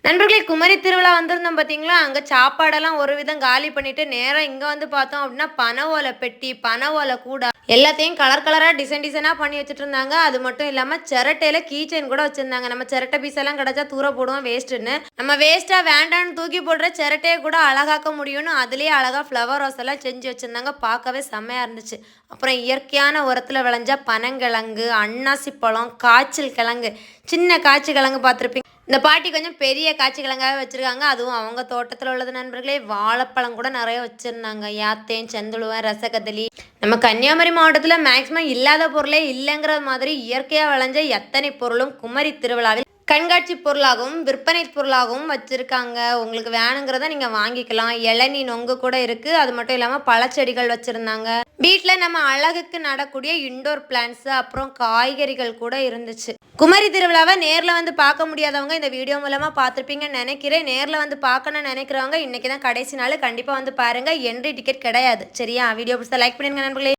நண்பர்களே குமரி திருவிழா வந்திருந்தோம் பார்த்தீங்களா? அங்க சாப்பாடெல்லாம் ஒரு விதம் காலி பண்ணிட்டு, நேரா இங்க வந்து பார்த்தோம் அப்டின்னா, பனை ஓலை பெட்டி, பனை ஓலை கூடை எல்லாத்தையும் கலர் கலரா டிசைன் டிசைனா பண்ணி வச்சுட்டுருந்தாங்க. அது மட்டும் இல்லாம சிரட்டையில கீ செயின் கூட வச்சிருந்தாங்க. நம்ம சிரட்டை பீஸெல்லாம் கிடைச்சா தூர போடுவோம் வேஸ்ட்டுன்னு. நம்ம வேஸ்ட்டா வேண்டான்னு தூக்கி போடுற சிரட்டைய கூட அழகாக்க முடியும்னு, அதிலேயே அழகா ஃப்ளவர் வாஸ் எல்லாம் செஞ்சு வச்சிருந்தாங்க. பார்க்கவே செம்மையா இருந்துச்சு. அப்புறம் இயற்கையான உரத்துல விளைஞ்ச பனங்கிழங்கு, அன்னாசி பழம், காய்ச்சல் கிழங்கு, சின்ன காய்ச்சி கிழங்கு பார்த்துருப்பீங்க. இந்த பாட்டி கொஞ்சம் பெரிய காய்ச்சி கிழங்காவே வச்சிருக்காங்க. அதுவும் அவங்க தோட்டத்துல உள்ளது நண்பர்களே. வாழைப்பழம் கூட நெறைய வச்சிருந்தாங்க. யாத்தேன், செந்துளுவன், ரசகதளி. நம்ம கன்னியாகுமரி மாவட்டத்துல மேக்ஸிமம் இல்லாத பொருளே இல்லங்கிற மாதிரி இயற்கையா விளைஞ்ச எத்தனை பொருளும் குமரி திருவிழாவில் கண்காட்சி பொருளாகவும், விற்பனை பொருளாகவும் வச்சிருக்காங்க. உங்களுக்கு வேணுங்கிறத நீங்க வாங்கிக்கலாம். இளநீ நொங்கு கூட இருக்கு. அது மட்டும் இல்லாம பழச்செடிகள் வச்சிருந்தாங்க. வீட்ல நம்ம அழகுக்கு நடக்கூடிய இன்டோர் பிளான்ட்ஸ், அப்புறம் காய்கறிகள் கூட இருந்துச்சு. குமரி திருவிழாவ நேர்ல வந்து பார்க்க முடியாதவங்க இந்த வீடியோ மூலமா பார்த்துருப்பீங்கன்னு நெனைக்கிறேன். நேர்ல வந்து பார்க்கணும்னு நெனைக்கிறவங்க இன்னைக்கு தான் கடைசி நாள். கண்டிப்பா வந்து பாருங்க. என்ட்ரி டிக்கெட் கிடையாது. சரியா? வீடியோ பிடிச்சா லைக் பண்ணிருங்க நண்பர்களே.